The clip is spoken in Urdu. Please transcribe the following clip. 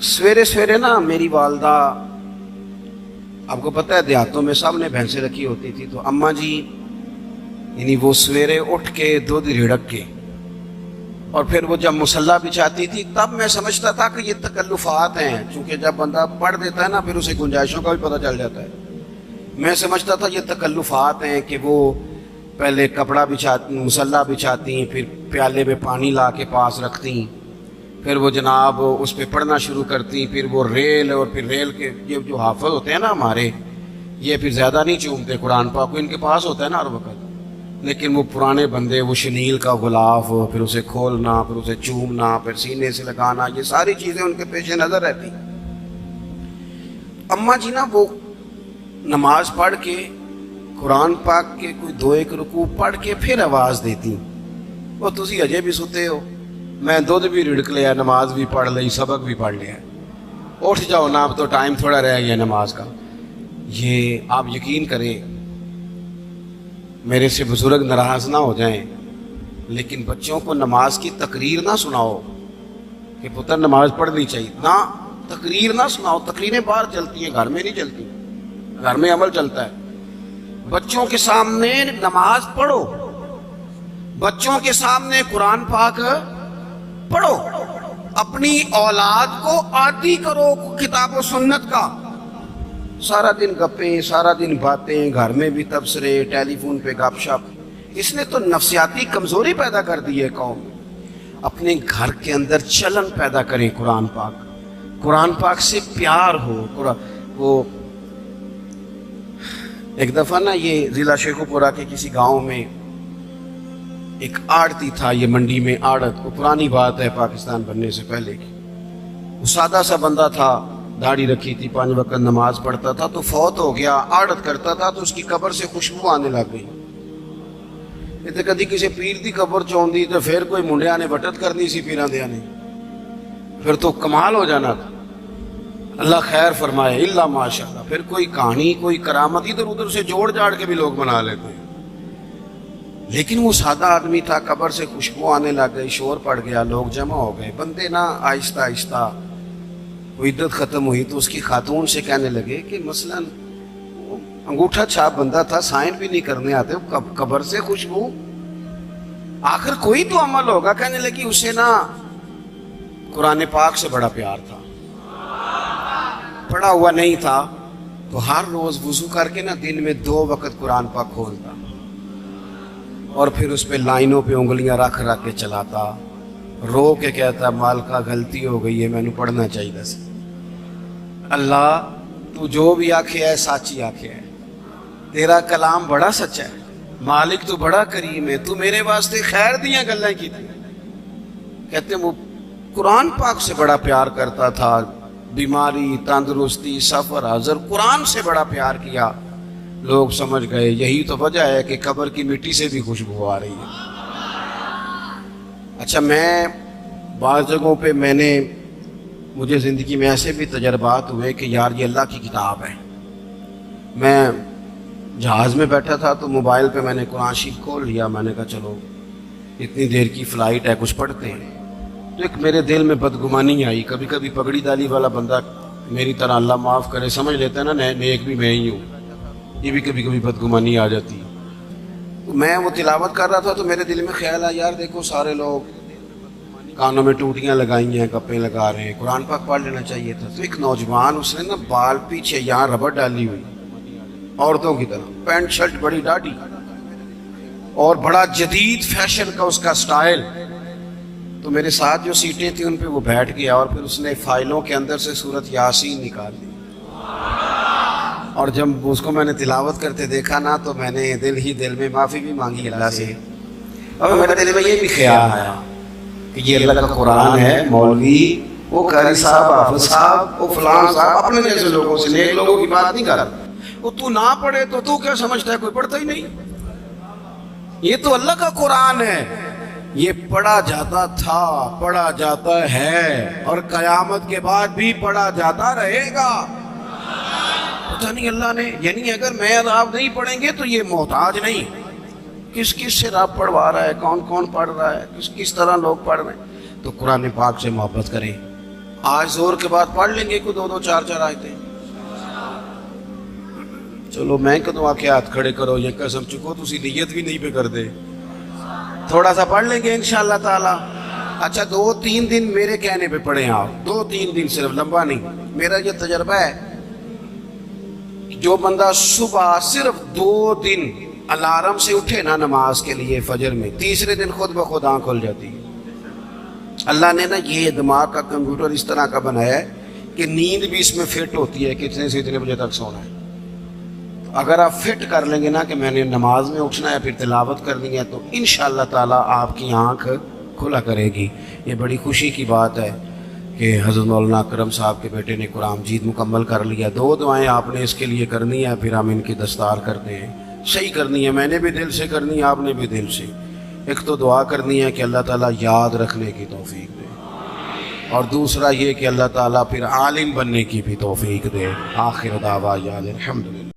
سویرے سویرے نا میری والدہ، آپ کو پتہ ہے دیہاتوں میں سب نے بھینسیں رکھی ہوتی تھی، تو اماں جی یعنی وہ سویرے اٹھ کے دودھ رڑک کے اور پھر وہ جب مصلی بچھاتی تھی، تب میں سمجھتا تھا کہ یہ تکلفات ہیں، چونکہ جب بندہ پڑھ دیتا ہے نا پھر اسے گنجائشوں کا بھی پتہ چل جاتا ہے۔ میں سمجھتا تھا یہ تکلفات ہیں کہ وہ پہلے کپڑا بچھاتی، مصلی بچھاتی، پھر پیالے میں پانی لا کے پاس رکھتی، پھر وہ جناب اس پہ پڑھنا شروع کرتی، پھر وہ ریل، اور پھر ریل کے یہ جو حافظ ہوتے ہیں نا ہمارے، یہ پھر زیادہ نہیں چومتے قرآن پاک کو، ان کے پاس ہوتا ہے نا ہر وقت، لیکن وہ پرانے بندے وہ شنیل کا غلاف، پھر اسے کھولنا، پھر اسے چومنا، پھر سینے سے لگانا، یہ ساری چیزیں ان کے پیش نظر رہتی۔ اماں جی نا وہ نماز پڑھ کے قرآن پاک کے کوئی دو ایک رکوع پڑھ کے پھر آواز دیتی، وہ تسی اجے بھی ستے ہو، میں دودھ بھی رڑک لیا، نماز بھی پڑھ لی، سبق بھی پڑھ لیا، اٹھ جاؤ نا، اب تو ٹائم تھوڑا رہ گیا نماز کا۔ یہ آپ یقین کریں، میرے سے بزرگ ناراض نہ ہو جائیں، لیکن بچوں کو نماز کی تقریر نہ سناؤ کہ پتر نماز پڑھنی چاہیے، نہ تقریر نہ سناؤ، تقریریں باہر چلتی ہیں، گھر میں نہیں چلتی، گھر میں عمل چلتا ہے۔ بچوں کے سامنے نماز پڑھو، بچوں کے سامنے قرآن پاک پڑھو، اپنی اولاد کو عادی کرو کتاب و سنت کا۔ سارا دن گپیں، سارا دن باتیں، گھر میں بھی تبصرے، ٹیلی فون پہ گپ شپ، اس نے تو نفسیاتی کمزوری پیدا کر دی ہے قوم۔ اپنے گھر کے اندر چلن پیدا کریں، قرآن پاک سے پیار ہو۔ وہ ایک دفعہ نا یہ ضلع شیخوپورہ کے کسی گاؤں میں ایک آڑتی تھا، یہ منڈی میں آڑت، وہ پرانی بات ہے پاکستان بننے سے پہلے کی، وہ سادہ سا بندہ تھا، داڑھی رکھی تھی، 5 وقت نماز پڑھتا تھا، تو فوت ہو گیا، آڑت کرتا تھا، تو اس کی قبر سے خوشبو آنے لگ گئی۔ یہ کدی کسی پیر دی قبر چوندی تو پھر کوئی منڈیا نے بٹت کرنی سی پیراں دیا نے، پھر تو کمال ہو جانا تھا۔ اللہ خیر فرمائے، اللہ ماشاءاللہ، پھر کوئی کہانی، کوئی کرامت ادھر ادھر سے جوڑ جاڑ کے بھی لوگ بنا لیتے ہیں، لیکن وہ سادہ آدمی تھا، قبر سے خوشبو آنے لگ گئی، شور پڑ گیا، لوگ جمع ہو گئے، بندے نا آہستہ آہستہ وہ عدت ختم ہوئی تو اس کی خاتون سے کہنے لگے کہ مثلا انگوٹھا چھاپ بندہ تھا، سائن بھی نہیں کرنے آتے، قبر سے خوشبو، آخر کوئی تو عمل ہوگا۔ کہنے لگی اسے نا قرآن پاک سے بڑا پیار تھا، پڑھا ہوا نہیں تھا، تو ہر روز وضو کر کے نا دن میں 2 وقت قرآن پاک کھولتا اور پھر اس پہ لائنوں پہ انگلیاں رکھ رکھ کے چلاتا، رو کے کہتا مالکا غلطی ہو گئی ہے، میں نے پڑھنا چاہیے سی، اللہ تو جو بھی آکھے ہے سچی آکھے ہے، تیرا کلام بڑا سچا ہے، مالک تو بڑا کریم ہے، تو میرے واسطے خیر دیاں گلیں کی تھی۔ کہتے ہیں وہ قرآن پاک سے بڑا پیار کرتا تھا، بیماری، تندرستی، سفر، حضر، قرآن سے بڑا پیار کیا۔ لوگ سمجھ گئے یہی تو وجہ ہے کہ قبر کی مٹی سے بھی خوشبو آ رہی ہے۔ اچھا، میں بعض جگہوں پہ مجھے زندگی میں ایسے بھی تجربات ہوئے کہ یار یہ اللہ کی کتاب ہے۔ میں جہاز میں بیٹھا تھا تو موبائل پہ میں نے قرآن شریف کھول لیا، میں نے کہا چلو اتنی دیر کی فلائٹ ہے کچھ پڑھتے ہیں، تو ایک میرے دل میں بدگمانی آئی۔ کبھی کبھی پگڑی دالی والا بندہ میری طرح اللہ معاف کرے سمجھ لیتا ہے نا نیک بھی میں ہی ہوں، یہ بھی کبھی کبھی بدگمانی آ جاتی ہے۔ تو میں وہ تلاوت کر رہا تھا تو میرے دل میں خیال آیا یار دیکھو سارے لوگ کانوں میں ٹوٹیاں لگائی ہیں، گپیں لگا رہے ہیں، قرآن پاک پڑھ لینا چاہیے تھا۔ تو ایک نوجوان، اس نے نا بال پیچھے یہاں ربڑ ڈالی ہوئی، عورتوں کی طرح، پینٹ شرٹ بڑی ڈاڑھی، اور بڑا جدید فیشن کا اس کا سٹائل۔ تو میرے ساتھ جو سیٹیں تھیں ان پہ وہ بیٹھ گیا، اور پھر اس نے فائلوں کے اندر سے سورۃ یاسین نکال دی، اور جب اس کو میں نے تلاوت کرتے دیکھا نا تو میں نے دل میں معافی بھی مانگی اللہ سے، اور میرے دل میں یہ بھی خیال آیا کہ یہ اللہ کا قرآن ہے، مولوی، وہ قاری صاحب، حافظ صاحب، وہ فلان صاحب، اپنے جیسے لوگوں سے، نیک لوگوں کی بات نہیں کر رہا۔ وہ تو نہ پڑھے تو کیا سمجھتا ہے، کوئی پڑھتا ہی نہیں، یہ تو اللہ کا قرآن ہے، یہ پڑھا جاتا تھا، پڑھا جاتا ہے، اور قیامت کے بعد بھی پڑھا جاتا رہے گا۔ پتہ نہیں اللہ نے، یعنی اگر میں اور آپ نہیں پڑھیں گے تو یہ محتاج نہیں، کس سے رب پڑھوا رہا ہے، کون پڑھ رہا ہے، کس طرح لوگ پڑھ رہے ہیں۔ تو قرآن پاک سے محبت کریں، آج زور کے بعد پڑھ لیں گے کوئی 2 4 آیتیں. چلو میں کدوں آ کے ہاتھ کھڑے کرو یہ قسم چکو تسی نیت بھی نہیں پہ کر دے. تھوڑا سا پڑھ لیں گے انشاءاللہ تعالی. اچھا 2 3 دن میرے کہنے پہ پڑھیں آپ, 2 3 دن, صرف لمبا نہیں. میرا یہ تجربہ ہے, جو بندہ صبح صرف 2 دن الارم سے اٹھے نا نماز کے لیے فجر میں, تیسرے دن خود بخود آنکھ کھل جاتی ہے. اللہ نے نا یہ دماغ کا کمپیوٹر اس طرح کا بنایا ہے کہ نیند بھی اس میں فٹ ہوتی ہے کہ اتنے سے اتنے بجے تک سونا ہے. اگر آپ فٹ کر لیں گے نا کہ میں نے نماز میں اٹھنا ہے پھر تلاوت کرنی ہے, تو انشاءاللہ تعالیٰ آپ کی آنکھ کھلا کرے گی. یہ بڑی خوشی کی بات ہے کہ حضرت مولانا اکرم صاحب کے بیٹے نے قرآن مجید مکمل کر لیا. 2 دعائیں آپ نے اس کے لیے کرنی ہے, پھر ہم ان کی دستار کرتے ہیں. صحیح کرنی ہے, میں نے بھی دل سے کرنی ہے, آپ نے بھی دل سے. ایک تو دعا کرنی ہے کہ اللہ تعالیٰ یاد رکھنے کی توفیق دے, اور دوسرا یہ کہ اللہ تعالیٰ پھر عالم بننے کی بھی توفیق دے. آخر دعوانا الحمدللہ.